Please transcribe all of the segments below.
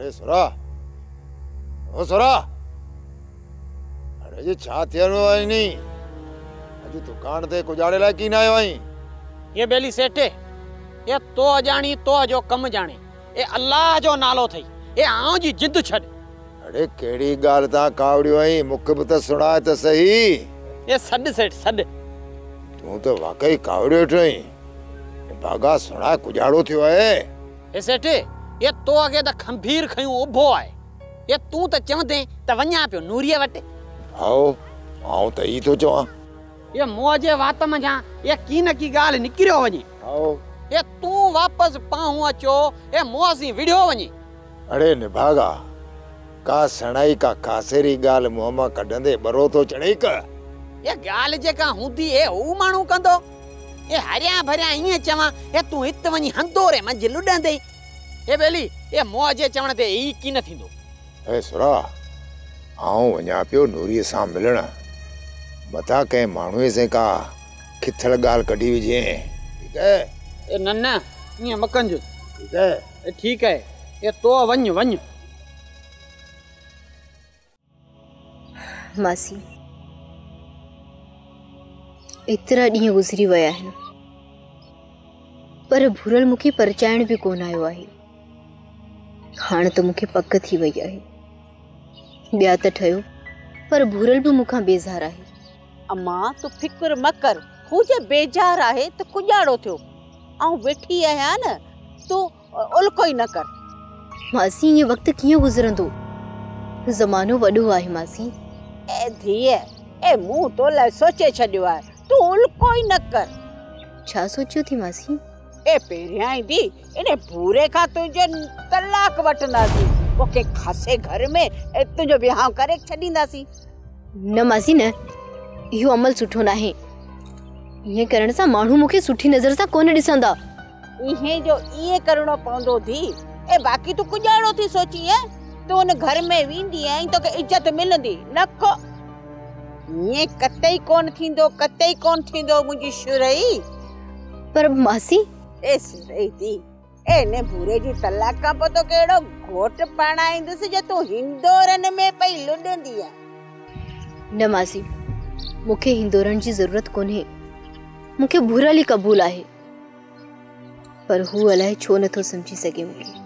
अरे सुरा, ओ सुरा, अरे जी छा थियणो आहे नी? अॼु दुकान ते कुजाड़े लाइ कीन आयो आहीं? ये बेली सेठे, ये तो अजाणी तो जो कम जाने, ये अल्लाह जो नालो थई, ये आऊं जी जिद छड़। अरे केड़ी गाल ता कावड़ियो आई, मुख भी तो सुना तो सही। ये सड सेठ सड। तू तो वाकई कावड़ियो ठई। बागा सुना कुजाड़ो थियो है। ये सेठे, ये तो अगे त खंभीर खयूं उभो आए। ये तू त चवंदे त वन्या पियो नूरिया वटे। आओ, आऊं त ई तो चवां। ये मोजे वात में जा, ये की न की गाल निकरियो वने। आओ। ये तू वापस पाहू अचो, ये मोसी विडियो वने। अरे निभागा, का सणाई का कासेरी गाल मुंह मां कढंदे बरो तो चढ़ई का। ये गाल जेका हुंदी ए ऊ माण्हू कंदो। ये हरिया भरिया इए चवा, ये तू हित वनी हंदोरे मंज लुडंदे। ए बेली, ये मोजे चवण ते ई की न थिंदो। ए सुरा, आऊं वन्या पियो नूरी सां मिलण। मथा के माण्हू से का खिथड़ गाल कढी विझे। ठीक है? ए नन्ना, इए मकंज। ठीक है? ए ठीक है। ये तो वञ वञ। मासी, एतिरा ॾींहं गुज़री विया आहिनि, पर भुरल मूंखे परचाइण बि कोन आयो आहे। हाणे त मूंखे पक थी वई आहे। ॿिया त ठहियो, पर भुरल बि मूंखां बेज़ार आहे। अम्मा तू फिक्र म कर, हू जे बेज़ार आहे त कुजाड़ो थियो। ऐं वेठी आहियां न, तू उल्को ई न कर। मासी, ये वक्त कीअं गुज़रंदो? ज़मानो वॾो आहे मासी। ए धीअ, ए मूं तो लाइ सोचे छॾियो आहे, तू उल्को ई न कर। छा सोचियो थी मासी? ए पहिरियां ई दी इन पूरे खां तुंहिंजो तलाक वठंदासीं, पोइ खासे घर में तुंहिंजो विहांउ करे छॾींदासीं। न मासी न, इहो अमल सुठो नाहे। ईअं करण सां माण्हू मूंखे सुठी नज़र सां कोन ॾिसंदा। इहे जो इहे करणो पवंदो धी। ए बाक़ी तू कुजाड़ो थी सोची है, तू उन घर में वेंदी आई तोखे इज्जत मिलंदी न को। ये कतई कोन थींदो, कतई कोन थींदो मुंहिंजी शुरई। पर मासी, ए शुरई दी, ए ने भूरे जी तलाक खां पोइ तो केड़ो घोट पाणाईंदुसि जो तू हिंदोरन में पई लुडंदी है। न मासी, मूंखे हिंदोरन जी ज़रूरत कोन्हे। मूंखे भुरल ई क़बूल आहे, पर हू अलाए छो नथो समझी सघे मूंखे,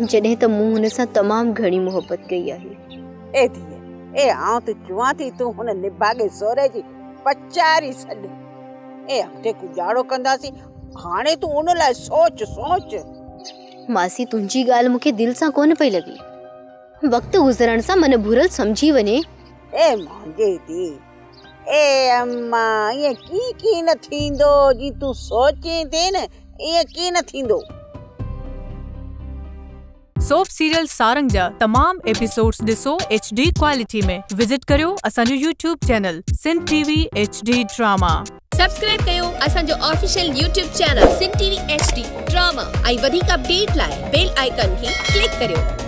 जॾहिं त मूं हुन सां तमामु घणी मोहबत कई आहे। ए धीअ, ए आऊं त चवां थी तूं हुन निभागे सोरे जी पचारी छॾ। ए हथे कुजाड़ो कंदासीं, हाणे तूं उन लाइ सोच सोच। मासी, तुंहिंजी ॻाल्हि मूंखे दिलि सां कोन पई लॻे। वक़्तु गुज़रण सां मन भुरल समझी वञे। ए मुंहिंजी धी, ए अम्मा, ये की न थींदो जी तू सोचे थी न, ये की न थींदो। सोप सीरियल सारंग जा तमाम एपिसोड्स ॾिसो HD क्वालिटी में। विजिट करियो असांजो YouTube channel Sindh TV HD drama. Subscribe कयो असांजो official YouTube channel Sindh TV HD drama. ऐं वधीक अपडेट लाइ बेल आइकन खे क्लिक करियो।